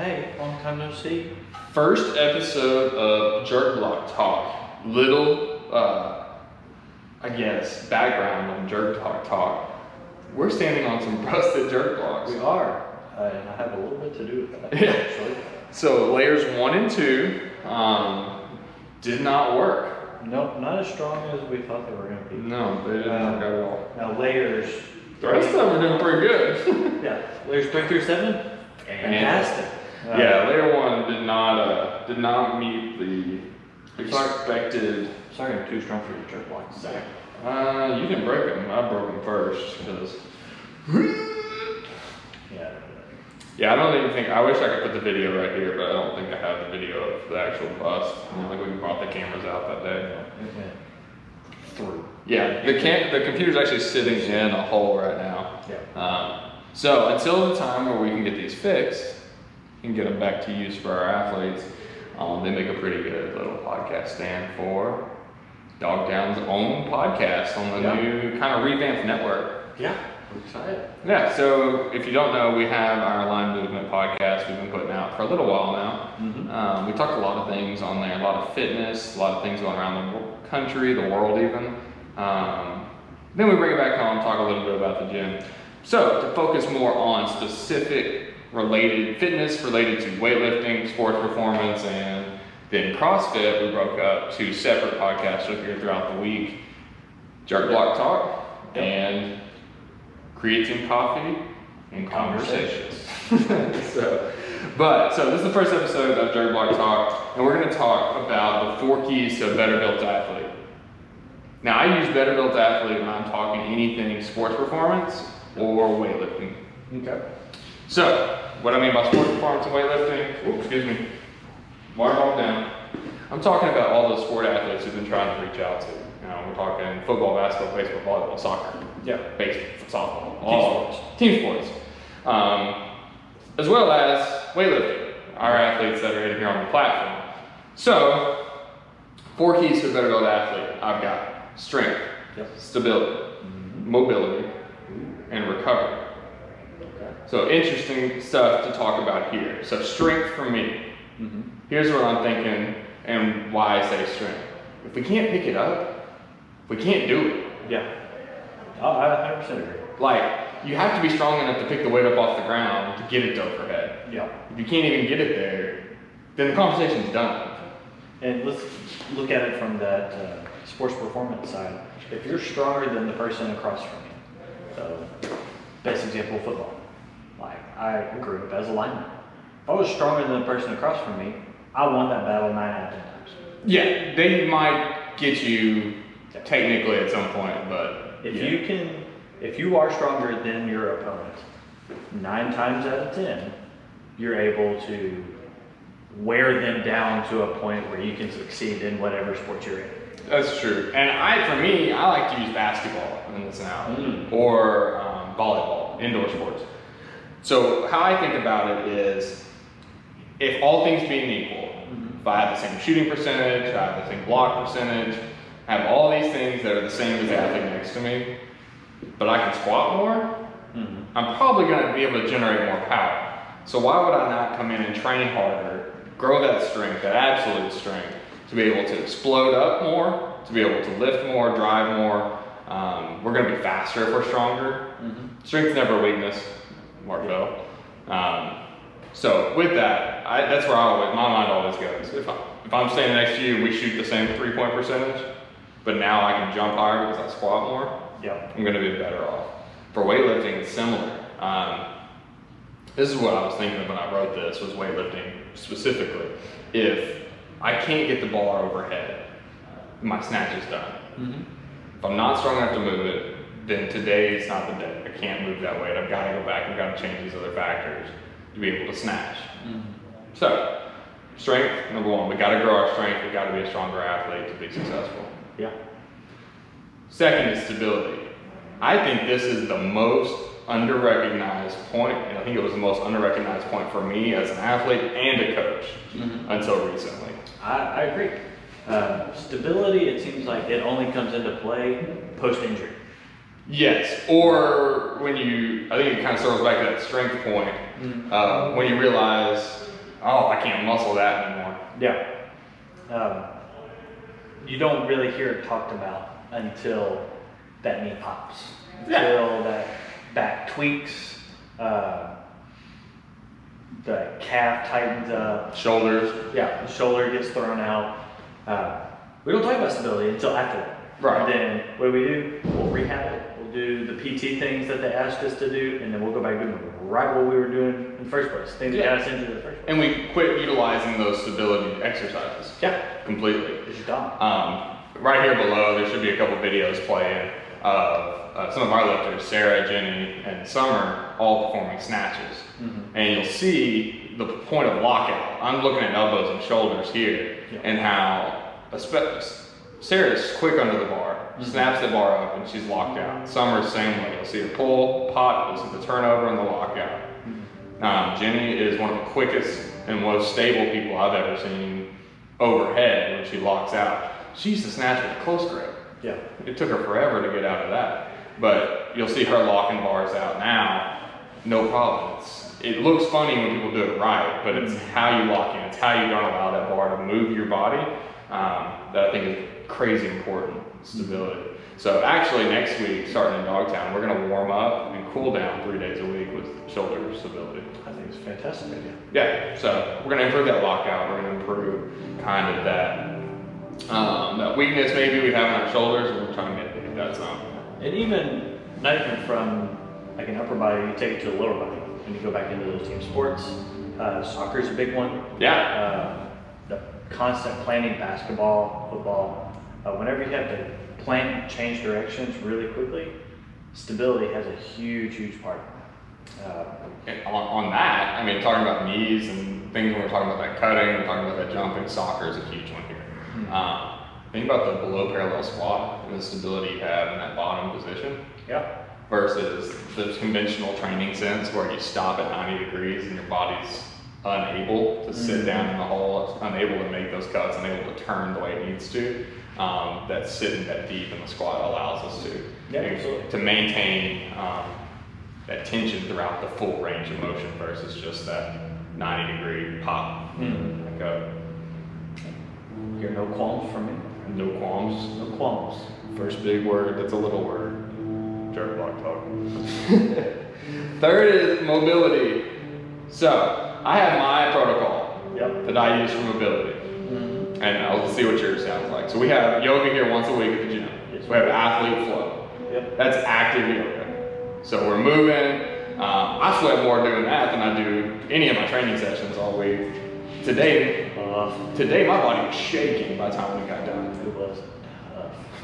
Hey, long time no see. First episode of Jerk Block Talk. Little, I guess, background on Jerk Block Talk. We're standing on some rusted jerk blocks. We are, and I have a little bit to do with that, Yeah. actually. So layers 1 and 2 did not work. Nope, not as strong as we thought they were going to be. No, they didn't work at all. Now layers. The rest of them are doing pretty good. Yeah, layers 3 through 7, fantastic. Yeah, layer 1 did not meet the expected. Sorry, I'm too strong for your jerk blocks. Sorry. You can break them. I broke them first because. Yeah, I don't even think. I wish I could put the video right here, but I don't think I have the video of the actual bust. I don't think we brought the cameras out that day. Through. Yeah, the computer's actually sitting in a hole right now. Yeah. So until the time where we can get these fixed and get them back to use for our athletes, they make a pretty good little podcast stand for Dogtown's own podcast on the new kind of revamped network. Yeah, we're excited. Yeah, so if you don't know, we have our Line Movement podcast we've been putting out for a little while now. Mm-hmm. We talk a lot of things on there, a lot of fitness, a lot of things going around the country, the world even. Then we bring it back home, talk a little bit about the gym. So to focus more on specific related fitness related to weightlifting, sports performance, and then CrossFit, we broke up 2 separate podcasts here throughout the week. Jerk Block Talk and Creatine Coffee and Conversations. So this is the first episode of Jerk Block Talk, and we're going to talk about the 4 keys to a better built athlete. Now, I use better built athlete when I'm talking anything sports performance or weightlifting. Okay. So, what I mean by sports performance and weightlifting, excuse me, water bottle down. I'm talking about all those sport athletes who've been trying to reach out to. You know, we're talking football, basketball, baseball, volleyball, soccer. Yeah. Baseball, softball, all team sports. As well as weightlifting, our athletes that are in here on the platform. So, 4 keys to a better built athlete. I've got strength, stability, mobility, and recovery. Okay. So interesting stuff to talk about here. So strength for me. Here's what I'm thinking and why I say strength. If we can't pick it up, we can't do it. Yeah. Oh, I 100% agree. Like, you have to be strong enough to pick the weight up off the ground to get it to overhead. Yeah. If you can't even get it there, then the conversation's done. And let's look at it from that sports performance side. If you're stronger than the person across from you, so best example, football. Like, I grew up as a lineman. If I was stronger than the person across from me, I won that battle 9 out of 10 times. Yeah, they might get you technically at some point, but if you are stronger than your opponent, 9 times out of 10, you're able to wear them down to a point where you can succeed in whatever sport you're in. That's true. And for me, I like to use basketball in this analogy, or volleyball, indoor sports. So how I think about it is, if all things being equal, if I have the same shooting percentage, I have the same block percentage, I have all these things that are the same as the athlete next to me, but I can squat more, I'm probably going to be able to generate more power. So why would I not come in and train harder, grow that strength, that absolute strength, to be able to explode up more, to be able to lift more, drive more. We're going to be faster if we're stronger. Strength's never a weakness, Mark Bell. So with that, that's where my mind always goes. If I'm standing next to you and we shoot the same 3-point percentage, but now I can jump higher because I squat more, I'm going to be better off. For weightlifting, it's similar. This is what I was thinking of when I wrote this, was weightlifting specifically. If I can't get the bar overhead, my snatch is done. If I'm not strong enough to move it, then today is not the day. I can't move that weight. I've got to go back. I've got to change these other factors to be able to snatch. So, strength, number 1. We got to grow our strength. We got to be a stronger athlete to be successful. Yeah. Second is stability. I think this is the most under-recognized point, and I think it was the most under-recognized point for me as an athlete and a coach until recently. I agree. Stability, it seems like it only comes into play post-injury. Yes, or when I think it kind of circles back to that strength point, when you realize oh, I can't muscle that anymore. Yeah. You don't really hear it talked about until that knee pops, until that back tweaks, the calf tightens up. Shoulders. Yeah, the shoulder gets thrown out. We don't talk about stability until after that. Right. And then what do? We'll rehab it. We'll do the PT things that they asked us to do, and then we'll go back to doing right what we were doing in the first place. Things that got us injured in the first place. And we quit utilizing those stability exercises. Yeah. Completely. It's dumb. Right here below, there should be a couple videos playing of some of our lifters, Sarah, Jenny, and Summer, all performing snatches. And you'll see the point of lockout. I'm looking at elbows and shoulders here, and how Sarah's quick under the bar, snaps the bar up, and she's locked out. Summer's same way. You'll see her pull, pop, you'll see the turnover and the lockout. Jenny is one of the quickest and most stable people I've ever seen overhead when she locks out. She used to snatch with a close grip. Yeah. It took her forever to get out of that. But you'll see her locking bars out now, no problem. It looks funny when people do it right, but it's how you lock in. It's how you don't allow that bar to move your body that I think is crazy important, stability. So actually next week, starting in Dogtown, we're gonna warm up and cool down 3 days a week with shoulder stability. I think it's a fantastic idea. Yeah, so we're gonna improve that lockout. We're gonna improve kind of that weakness maybe we have in our shoulders, and we're trying to get that some. And even, not even from like an upper body, you take it to the lower body, and you go back into those team sports. Soccer's a big one. Yeah. The constant planning, basketball, football, whenever you have to plan and change directions really quickly, stability has a huge, huge part. And on that, I mean, talking about knees and things when we're talking about that cutting, we're talking about that jumping, soccer is a huge one here. Think about the below parallel squat and the stability you have in that bottom position. Yeah. Versus the conventional training sense where you stop at 90 degrees and your body's unable to sit down in the hole, it's unable to make those cuts, unable to turn the way it needs to. That sitting that deep in the squat allows us to maintain that tension throughout the full range of motion versus just that 90-degree pop. Hear no qualms from me. No qualms. No qualms. First big word, that's a little word. Dirt block talk. Third is mobility. So I have my protocol that I use for mobility. And I'll see what yours sounds like. So we have yoga here once a week at the gym. So we have athlete flow. That's active yoga. So we're moving. I sweat more doing that than I do any of my training sessions all week. Today my body was shaking by the time we got done. It was.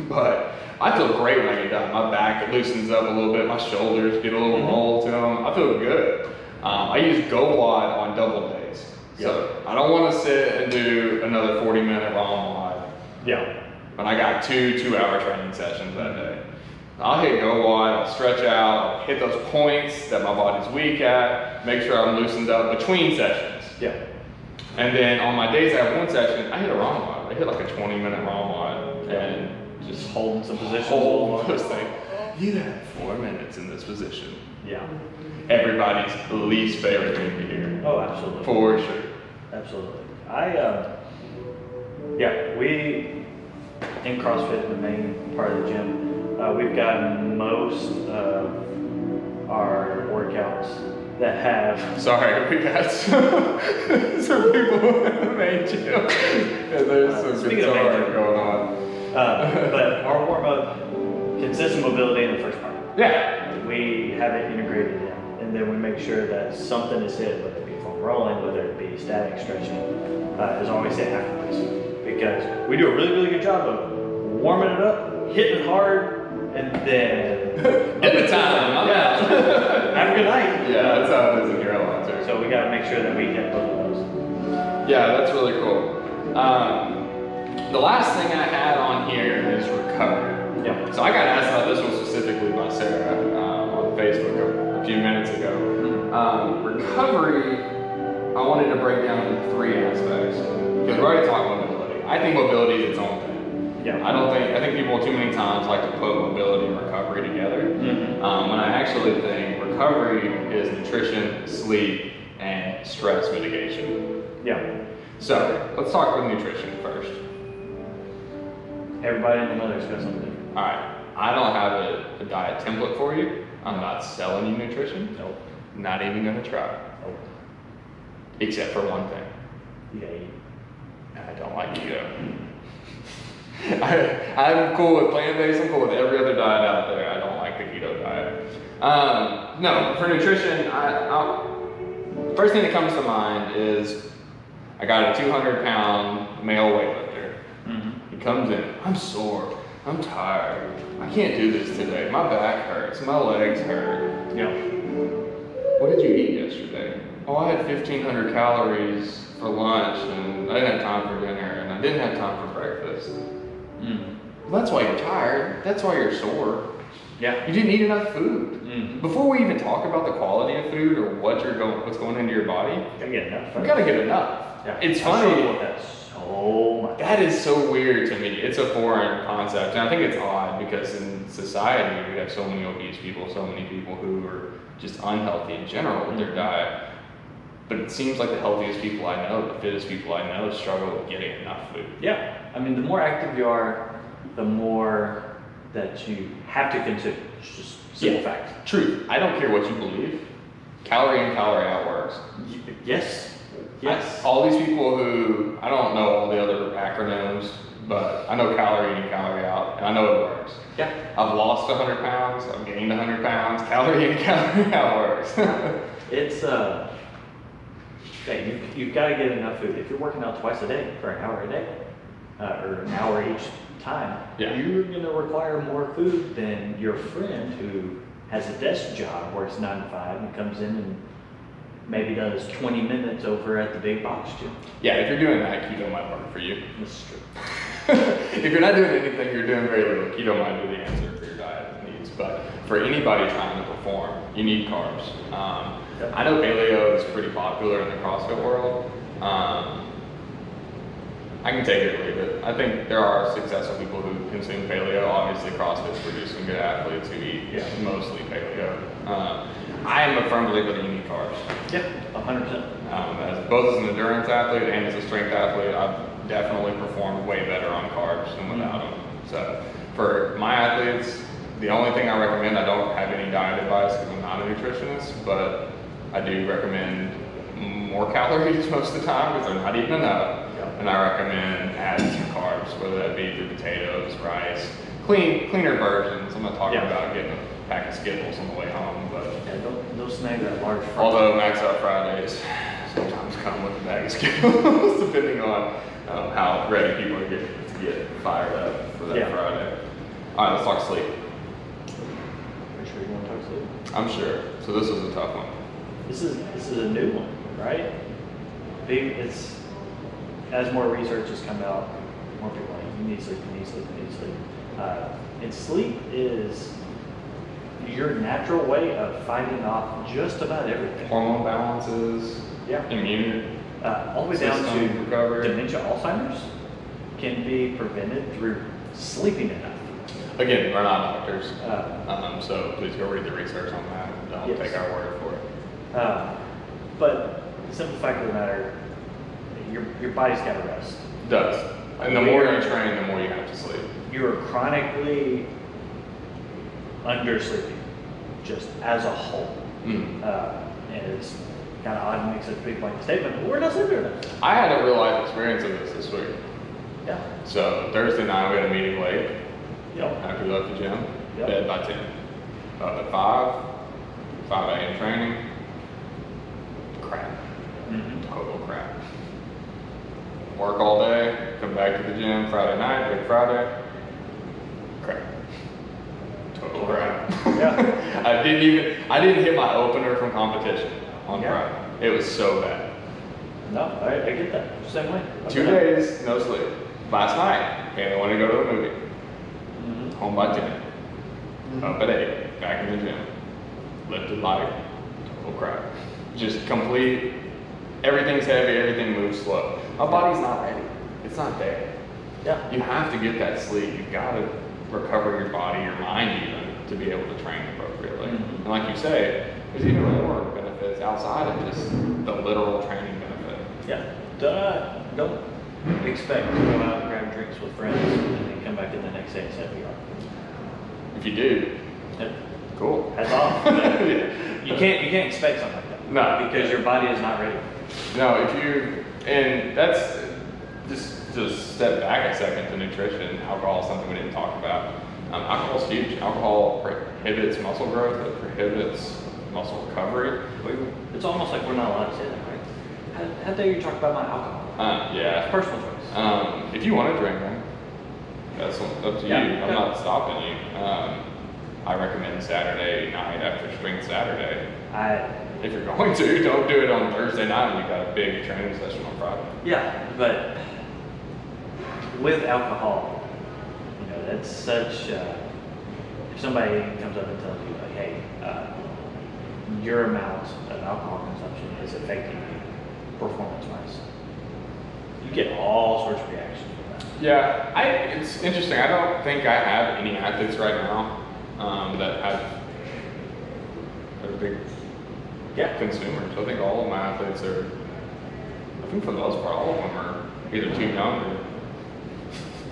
But I feel great when I get done. My back, it loosens up a little bit. My shoulders get a little roll to them. I feel good. I use GoWOD on double days. So I don't want to sit and do another 40-minute ROM WOD. But I got 2 2-hour training sessions that day. I'll hit GoWOD, I'll stretch out, I'll hit those points that my body's weak at, make sure I'm loosened up between sessions. And then on my days I have one session, I hit a ROM WOD. I hit like a 20-minute ROM WOD and just holding some positions. Hold those things. You have 4 minutes in this position. Yeah. Everybody's least favorite thing to hear. Oh, absolutely. For sure. Absolutely. We in CrossFit, the main part of the gym, we've got most of our workouts that have. Sorry, we got some people in the main gym. And there's some guitar going on. But our warm-up consists of mobility in the first part. We have it integrated in, and then we make sure that something is hit, whether it be foam rolling, whether it be static stretching, is always hit afterwards. Because we do a really, really good job of warming it up, hitting it hard, and then at the time, I'm out. Have a good night. Yeah, that's how it is in here a lot too. So we got to make sure that we hit both of those. Yeah, that's really cool. The last thing I had on here is recovery. So I got asked about this one specifically by Sarah on Facebook a few minutes ago. Recovery, I wanted to break down into 3 aspects because we already talked about mobility. I think mobility is its own thing. I think people too many times like to put mobility and recovery together. When I actually think recovery is nutrition, sleep, and stress mitigation. Yeah. So let's talk with nutrition first. Everybody in the military's got something different. All right, I don't have a diet template for you. I'm not selling you nutrition. Nope. Not even gonna try. Nope. Except for one thing. You gotta eat. I don't like keto. I'm cool with plant-based. I'm cool with every other diet out there. I don't like the keto diet. No, for nutrition, first thing that comes to mind is I got a 200-pound male weightlifter. Mm-hmm. He comes in, I'm sore, I'm tired, I can't do this today, my back hurts, my legs hurt. Yeah. What did you eat yesterday? Oh, I had 1,500 calories for lunch, and I didn't have time for dinner, and I didn't have time for breakfast. Well, that's why you're tired. That's why you're sore. Yeah. You didn't eat enough food. Mm-hmm. Before we even talk about the quality of food or what's going into your body, Gotta get enough. you gotta get enough. Yeah. It's I funny. struggle with that so much. That is so weird to me. It's a foreign concept, and I think it's odd because in society we have so many obese people, so many people who are just unhealthy in general with their diet. But it seems like the healthiest people I know, the fittest people I know, struggle with getting enough food. Yeah. I mean, the more active you are, the more that you have to consume. It's just simple fact. Truth. I don't care what you believe. Calorie in, calorie out works. Yes. Yes. All these people who, I don't know all the other acronyms, but I know calorie in, calorie out, and I know it works. Yeah. I've lost 100 pounds, I've gained 100 pounds, calorie in, calorie out works. It's okay, you've got to get enough food. If you're working out twice a day for an hour a day, or an hour each time, Yeah. you're going to require more food than your friend who has a desk job, works 9 to 5, and comes in and maybe does 20 minutes over at the big box gym. Yeah, if you're doing that, keto might work for you. This is true. If you're not doing anything, you're doing very little. Keto might be the answer for your diet needs. But for anybody trying to perform, you need carbs. I know paleo is pretty popular in the CrossFit world. I can take it or leave it. I think there are successful people who consume paleo. Obviously, CrossFit's producing good athletes who eat mostly paleo. I am a firm believer that you need carbs. Yeah, 100%. Both as an endurance athlete and as a strength athlete, I've definitely performed way better on carbs than without them. So for my athletes, the only thing I recommend, I don't have any diet advice because I'm not a nutritionist, but I do recommend more calories most of the time because they're not eating enough. And I recommend adding some carbs, whether that be through potatoes, rice, cleaner versions. I'm not talking about getting a pack of Skittles on the way home, but Don't snag that large fry. although Max Out Fridays sometimes come with a bag of Skittles, depending on how ready people are getting to get fired up for that Friday. All right, let's talk sleep. Are you sure you want to talk sleep? I'm sure. So this is a tough one. This is a new one, right? As more research has come out, more people are like, you need sleep, you need sleep, you need sleep. And sleep is your natural way of fighting off just about everything. Hormone balances, immune, all the way down to system recovery. dementia, Alzheimer's can be prevented through sleeping enough. Again, we're not doctors, Uh, so please go read the research on that. Don't take our word for it. But the simple fact of the matter, your body's got to rest. It does. And the more you train, the more you have to sleep. You're chronically undersleeping, just as a whole. And it's kind of odd to make such a big blanket statement, but we're not sleeping enough. I had a real life experience of this week. Yeah. So Thursday night we had a meeting late Yep. after we left the gym. Yep. Bed by 10. Up at 5 a.m. training. Crap. Total crap. Work all day, come back to the gym Friday night, Big Friday. Crap. Total crap. Yeah. I didn't hit my opener from competition on Yeah. Friday. It was so bad. No, I get that. Same way. 2 days, no sleep. Last night, family wanted to go to a movie. Home by 10. Up at 8, back in the gym. Lifted light, total crap. Just complete, everything's heavy, everything moves slow. My body's not ready. It's not there. Yeah. You have to get that sleep. You've got to recover your body, your mind even, to be able to train appropriately. And like you say, there's even more benefits outside of just the literal training benefit. Yeah. Don't expect to go out and grab drinks with friends and then come back in the next day and set VR. If you do, cool. That's off. You can't expect something like that. No. Because your body is not ready. No, and that's just step back a second to nutrition. Alcohol is something we didn't talk about. Alcohol is huge. Alcohol prohibits muscle growth. It prohibits muscle recovery. It's almost like we're not allowed to say that, right? How dare you talk about my alcohol? Yeah. It's personal choice. If you want to drink, man, that's up to you. I'm not stopping you. I recommend Saturday night after strength Saturday. If you're going to, don't do it on Thursday night when you got a big training session on Friday. Yeah, but with alcohol, that's such. If somebody comes up and tells you, like, hey, your amount of alcohol consumption is affecting you performance-wise, you get all sorts of reactions from that. Yeah, it's interesting. I don't think I have any athletes right now that are big consumers. I think all of my athletes are, I think for the most part, all of them are either too young or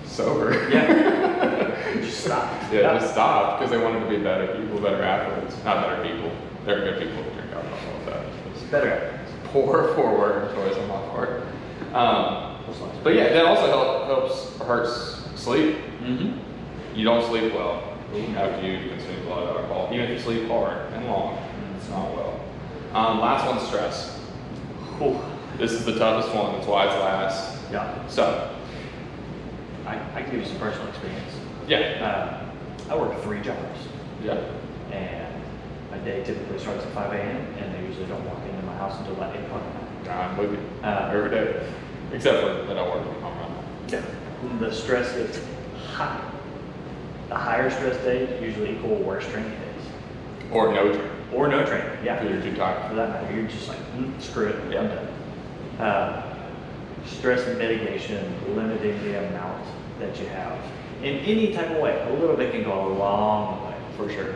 sober. Yeah. Just stop. Yeah, just stop because they wanted to be better people, better athletes. Not better people. They're good people who drink alcohol with that. It's better athletes. Poor word choice on my part. But yeah, that also hurts sleep. Mm-hmm. You don't sleep well after you consume a lot of alcohol. Even if you sleep hard and long, it's not well. Last one's stress. Ooh. This is the toughest one. That's why it's last. Yeah. So, I can give you some personal experience. yeah. I work 3 jobs. Yeah. And my day typically starts at 5 a.m. and I usually don't walk into my house until about 8 o'clock. I'm with you. Every day. Except for that I work from home right now. Yeah. The stress is high. The higher stress days usually equal worse training days. Or no training. Or no training, yeah. Because you're too tired. For that matter, you're just like, screw it, I'm done. Stress mitigation, limiting the amount that you have. In any type of way, a little bit can go a long way. For sure.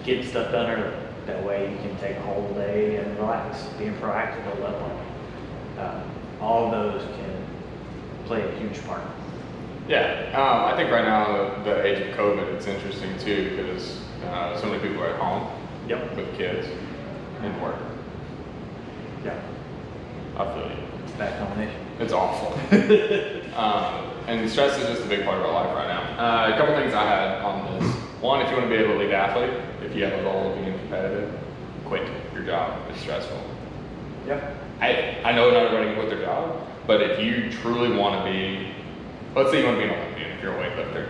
Getting stuff done early. That way you can take a whole day and relax. Being proactive at level. All of those can play a huge part. Yeah, I think right now, the age of COVID, it's interesting too because so many people are at home with kids and work. Yeah. I feel you. Bad combination. It's awful. And stress is just a big part of our life right now. A couple things I had on this. One, if you want to be an elite athlete, if you have a goal of being competitive, quit your job. It's stressful. Yep. I know not everybody can quit their job, but if you truly want to be, let's say you want to be an Olympian, if you're a weightlifter,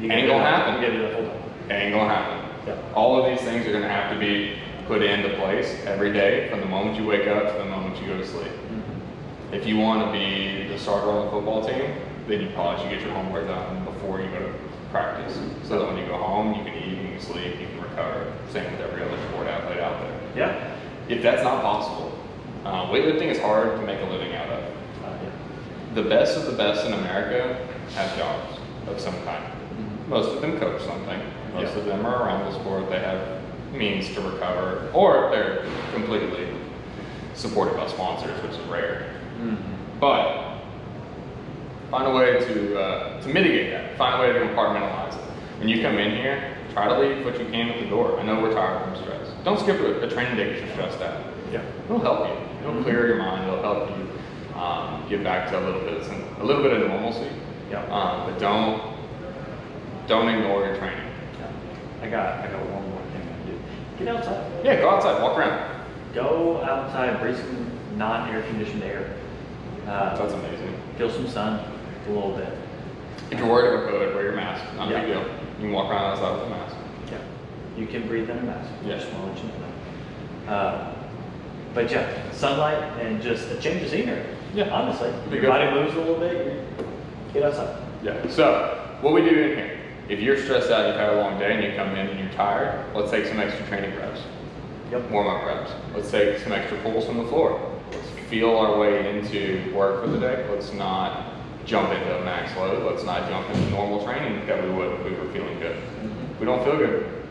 ain't gonna happen. You gotta do that full time. Ain't gonna happen. Yep. All of these things are gonna have to be put into place every day from the moment you wake up to the moment you go to sleep. Mm-hmm. If you want to be the starter on the football team, then you probably should get your homework done before you go to practice. So that when you go home, you can eat, you can sleep, you can recover. Same with every other sport athlete out there. Yeah. If that's not possible, weightlifting is hard to make a living out of. Yeah. The best of the best in America have jobs of some kind. Mm-hmm. Most of them coach something. Most of them are around the sport. They have means to recover, or they're completely supported by sponsors, which is rare. Mm-hmm. But find a way to mitigate that. Find a way to compartmentalize it. When you come in here, try to leave what you can at the door. I know we're tired from stress. Don't skip a training day because you're stressed out. Yeah, it'll help you. It'll clear your mind. It'll help you get back to a little bit of normalcy. Yeah. But don't ignore your training. I got one more thing to do. Get outside. Yeah, go outside. Walk around. Go outside, breathe some non-air conditioned air. That's amazing. Feel some sun a little bit. If you're worried about COVID, wear your mask. Not a big deal. You can walk around outside with a mask. Yeah. You can breathe in a mask. Yeah. Just want to let you know that. But yeah, sunlight and just a change of scenery. Yeah. Honestly. Your body moves a little bit, get outside. Yeah. So, what we do in here, if you're stressed out, you've had a long day and you come in and you're tired, let's take some extra training reps. Yep. Warm up reps. Let's take some extra pulls from the floor. Let's feel our way into work for the day. Let's not jump into a max load. Let's not jump into normal training that we would if we were feeling good. Mm-hmm. If we don't feel good,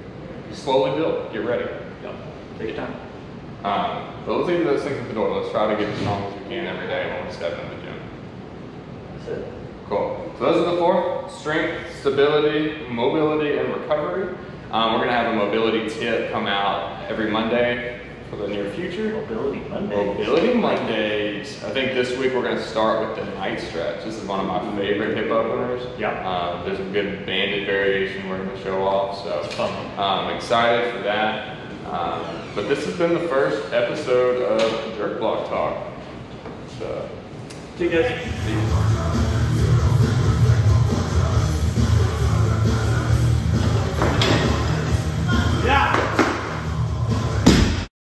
slowly build. Get ready. Yep. Take your time. But let's leave those things at the door. Let's try to get as strong as we can every day when we step in the gym. That's it. Cool. So those are the 4: strength, stability, mobility, and recovery. We're gonna have a mobility tip come out every Monday for the near future. Mobility Mondays. Mobility Mondays. I think this week we're gonna start with the night stretch. This is one of my favorite hip openers. Yeah. There's a good banded variation we're gonna show off. So It's fun. I'm excited for that. But this has been the first episode of Jerk Block Talk. So, See you guys. see you.